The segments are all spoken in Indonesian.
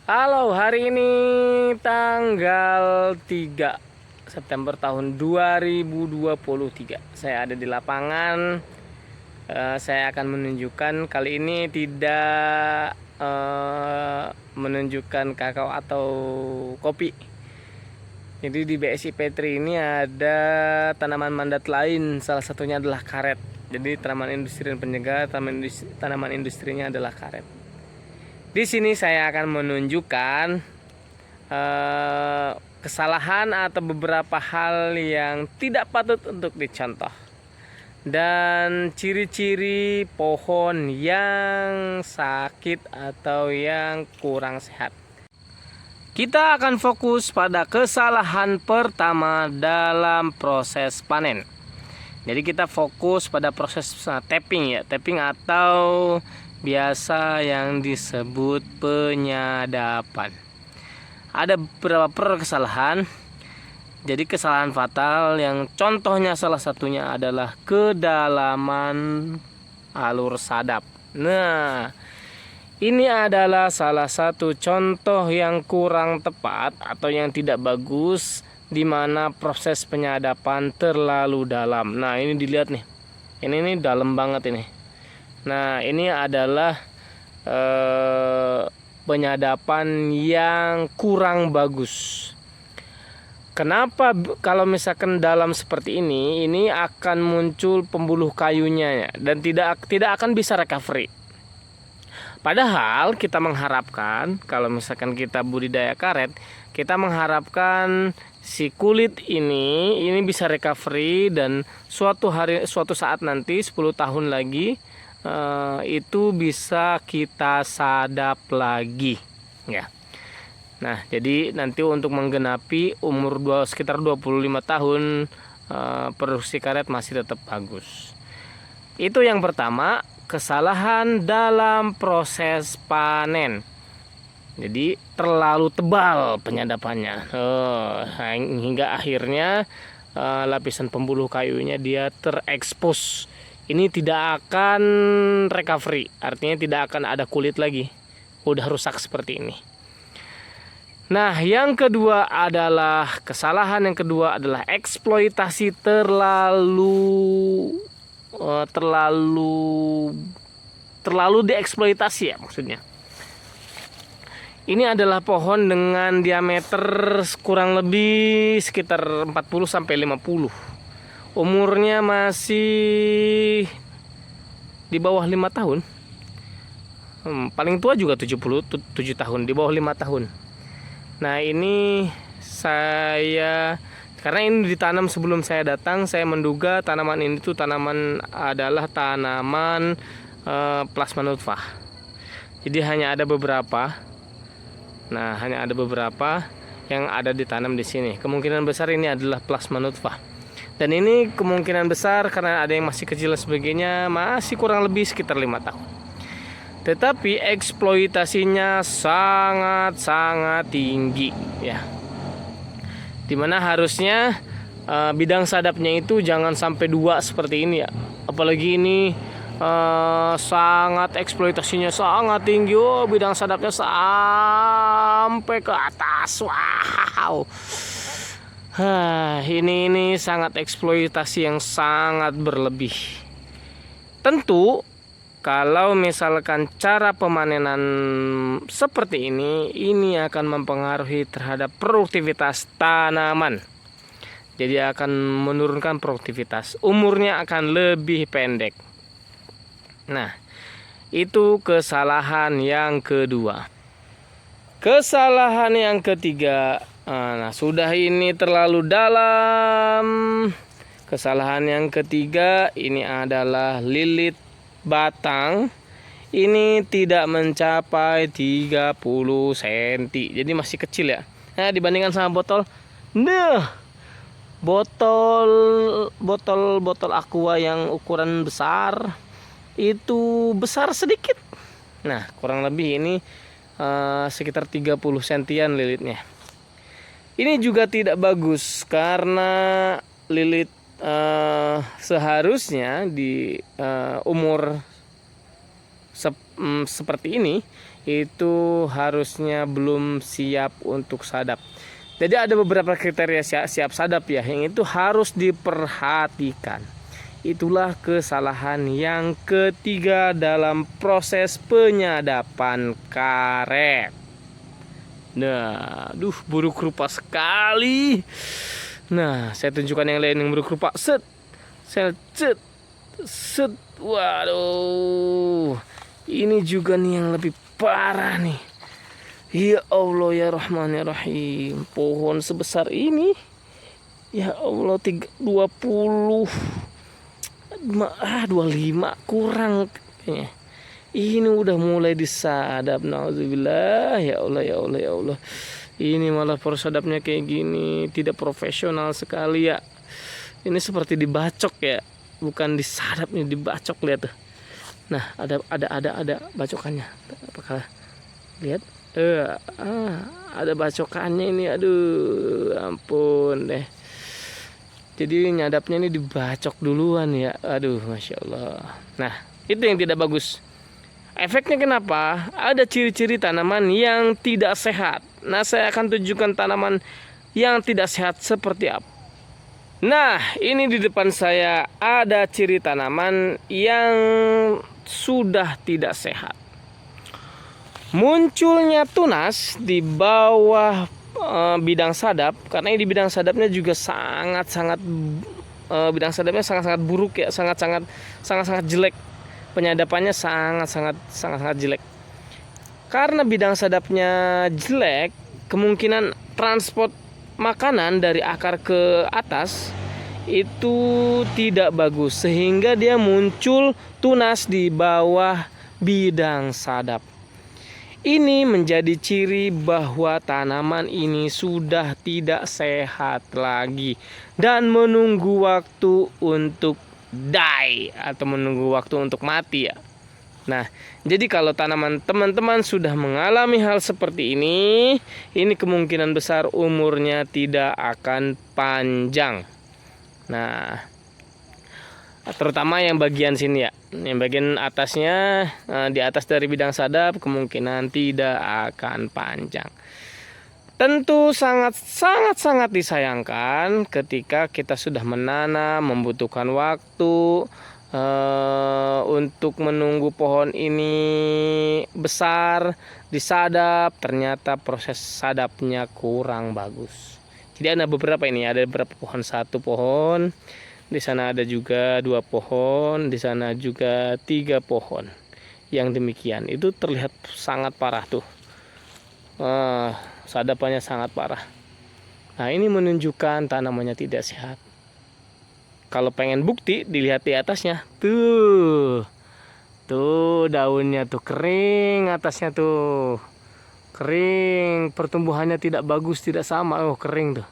Halo, hari ini tanggal 3 September tahun 2023. Saya ada di lapangan. Saya akan menunjukkan kali ini tidak menunjukkan kakao atau kopi. Jadi di BSI Petri ini ada tanaman mandat lain, salah satunya adalah karet. Jadi tanaman industri dan penyegar, tanaman industrinya adalah karet. Di sini saya akan menunjukkan kesalahan atau beberapa hal yang tidak patut untuk dicontoh dan ciri-ciri pohon yang sakit atau yang kurang sehat. Kita akan fokus pada kesalahan pertama dalam proses panen. Jadi kita fokus pada proses tapping ya, tapping atau biasa yang disebut penyadapan. Ada beberapa kesalahan. Jadi kesalahan fatal yang contohnya salah satunya adalah kedalaman alur sadap. Nah, ini adalah salah satu contoh yang kurang tepat atau yang tidak bagus, di mana proses penyadapan terlalu dalam. Nah, ini dilihat nih. Ini dalam banget ini. Nah, ini adalah penyadapan yang kurang bagus. Kenapa kalau misalkan dalam seperti ini akan muncul pembuluh kayunya ya, dan tidak akan bisa recovery. Padahal kita mengharapkan kalau misalkan kita budidaya karet, kita mengharapkan si kulit ini bisa recovery dan suatu saat nanti 10 tahun lagi itu bisa kita sadap lagi ya. Nah, jadi nanti untuk menggenapi umur sekitar 25 tahun produksi karet masih tetap bagus. Itu yang pertama, kesalahan dalam proses panen. Jadi terlalu tebal penyadapannya hingga akhirnya lapisan pembuluh kayunya dia terekspos. Ini tidak akan recovery, artinya tidak akan ada kulit lagi, udah rusak seperti ini. Nah, yang kedua adalah kesalahan yang kedua adalah eksploitasi terlalu dieksploitasi ya maksudnya. Ini adalah pohon dengan diameter kurang lebih sekitar 40-50. Umurnya masih di bawah 5 tahun. Paling tua juga 77 tahun, di bawah 5 tahun. Nah, ini karena ini ditanam sebelum saya datang, saya menduga tanaman ini adalah tanaman plasma nutfah. Jadi hanya ada beberapa. Nah, hanya ada beberapa yang ada ditanam di sini. Kemungkinan besar ini adalah plasma nutfah. Dan ini kemungkinan besar karena ada yang masih kecil dan sebagainya, masih kurang lebih sekitar 5 tahun. Tetapi eksploitasinya sangat-sangat tinggi ya. Dimana harusnya bidang sadapnya itu jangan sampai 2 seperti ini ya. Apalagi ini sangat eksploitasinya sangat tinggi. Bidang sadapnya sampai ke atas. Wow. Ini sangat eksploitasi yang sangat berlebih. Tentu kalau misalkan cara pemanenan seperti ini akan mempengaruhi terhadap produktivitas tanaman. Jadi akan menurunkan produktivitas. Umurnya akan lebih pendek. Nah, itu kesalahan yang kedua. Kesalahan yang ketiga, nah sudah ini terlalu dalam. Kesalahan yang ketiga ini adalah lilit batang. Ini tidak mencapai 30 cm. Jadi masih kecil ya. Nah, dibandingkan sama botol. Nah, botol aqua yang ukuran besar itu besar sedikit. Nah, kurang lebih ini sekitar 30 sentian lilitnya. Ini juga tidak bagus karena lilit seharusnya di umur seperti ini itu harusnya belum siap untuk sadap. Jadi ada beberapa kriteria siap sadap ya, yang itu harus diperhatikan. Itulah kesalahan yang ketiga dalam proses penyadapan karet. Nah, buruk rupa sekali. Nah, saya tunjukkan yang lain yang buruk rupa. Set, set, set. Waduh, ini juga nih yang lebih parah nih. Ya Allah ya Rahman ya Rahim. Pohon sebesar ini, ya Allah, 20 25 kurang kayaknya. Ini udah mulai disadap. Nauzubillah. Ya Allah ya Allah ya Allah. Ini malah persadapnya kayak gini, tidak profesional sekali ya. Ini seperti dibacok ya, bukan disadap nih, dibacok, lihat tuh. Nah, ada bacokannya. Apakah lihat? Ada bacokannya ini. Aduh, ampun deh. Jadi nyadapnya ini dibacok duluan ya. Aduh, masya Allah. Nah, itu yang tidak bagus. Efeknya kenapa? Ada ciri-ciri tanaman yang tidak sehat. Nah, saya akan tunjukkan tanaman yang tidak sehat seperti apa. Nah, ini di depan saya ada ciri tanaman yang sudah tidak sehat. Munculnya tunas di bawah bidang sadap, karena ini di bidang sadapnya juga sangat-sangat bidang sadapnya sangat-sangat buruk ya, sangat-sangat jelek. Penyadapannya sangat-sangat jelek. Karena bidang sadapnya jelek, kemungkinan transport makanan dari akar ke atas itu tidak bagus, sehingga dia muncul tunas di bawah bidang sadap. Ini menjadi ciri bahwa tanaman ini sudah tidak sehat lagi dan menunggu waktu untuk die atau menunggu waktu untuk mati ya. Nah, jadi kalau tanaman teman-teman sudah mengalami hal seperti ini kemungkinan besar umurnya tidak akan panjang. Nah, terutama yang bagian sini ya, yang bagian atasnya, di atas dari bidang sadap kemungkinan tidak akan panjang. Tentu sangat disayangkan ketika kita sudah menanam, membutuhkan waktu untuk menunggu pohon ini besar, disadap, ternyata proses sadapnya kurang bagus. Jadi ada beberapa ini, ada beberapa pohon, 1 pohon, di sana ada juga 2 pohon, di sana juga 3 pohon. Yang demikian itu terlihat sangat parah tuh. Sadapannya sangat parah. Nah, ini menunjukkan tanamannya tidak sehat. Kalau pengen bukti, dilihat di atasnya. Tuh daunnya tuh kering, atasnya tuh kering, pertumbuhannya tidak bagus, tidak sama. Oh, kering tuh.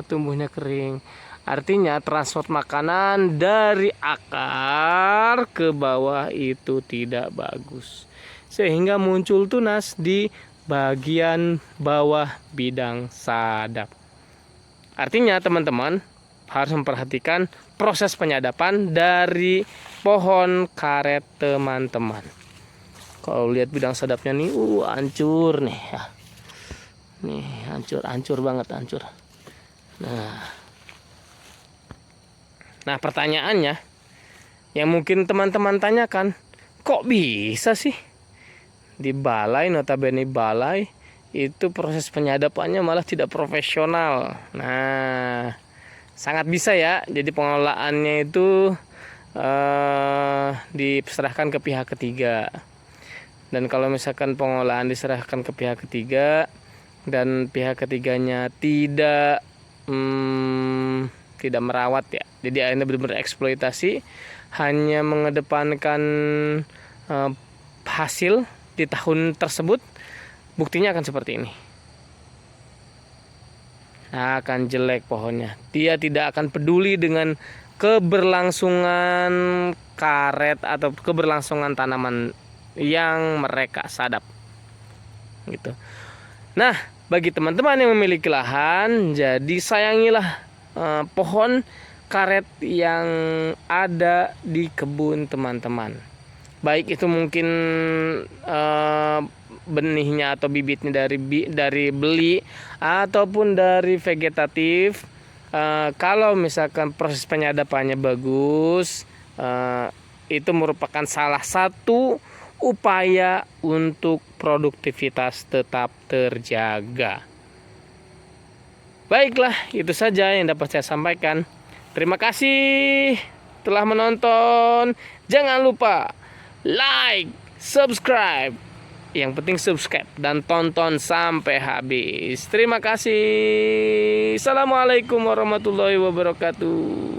Tumbuhnya kering. Artinya transport makanan dari akar ke bawah itu tidak bagus, sehingga muncul tunas di bagian bawah bidang sadap. Artinya teman-teman harus memperhatikan proses penyadapan dari pohon karet teman-teman. Kalau lihat bidang sadapnya nih, hancur nih ya. Nih hancur banget, hancur. Nah, pertanyaannya yang mungkin teman-teman tanyakan, kok bisa sih di balai, notabene balai, itu proses penyadapannya malah tidak profesional? Nah, sangat bisa ya. Jadi pengelolaannya itu diserahkan ke pihak ketiga. Dan kalau misalkan pengolahan diserahkan ke pihak ketiga dan pihak ketiganya tidak merawat ya, jadi akhirnya benar-benar eksploitasi, hanya mengedepankan hasil di tahun tersebut, buktinya akan seperti ini. Akan jelek pohonnya. Dia tidak akan peduli dengan keberlangsungan karet atau keberlangsungan tanaman yang mereka sadap gitu. Nah, bagi teman-teman yang memiliki lahan, jadi sayangilah pohon karet yang ada di kebun teman-teman. baik itu mungkin benihnya atau bibitnya dari beli ataupun dari vegetatif. Kalau misalkan proses penyadapannya bagus, itu merupakan salah satu upaya untuk produktivitas tetap terjaga. Baiklah, itu saja yang dapat saya sampaikan. Terima kasih telah menonton. Jangan lupa like, subscribe. Yang penting subscribe dan tonton sampai habis. Terima kasih. Assalamualaikum warahmatullahi wabarakatuh.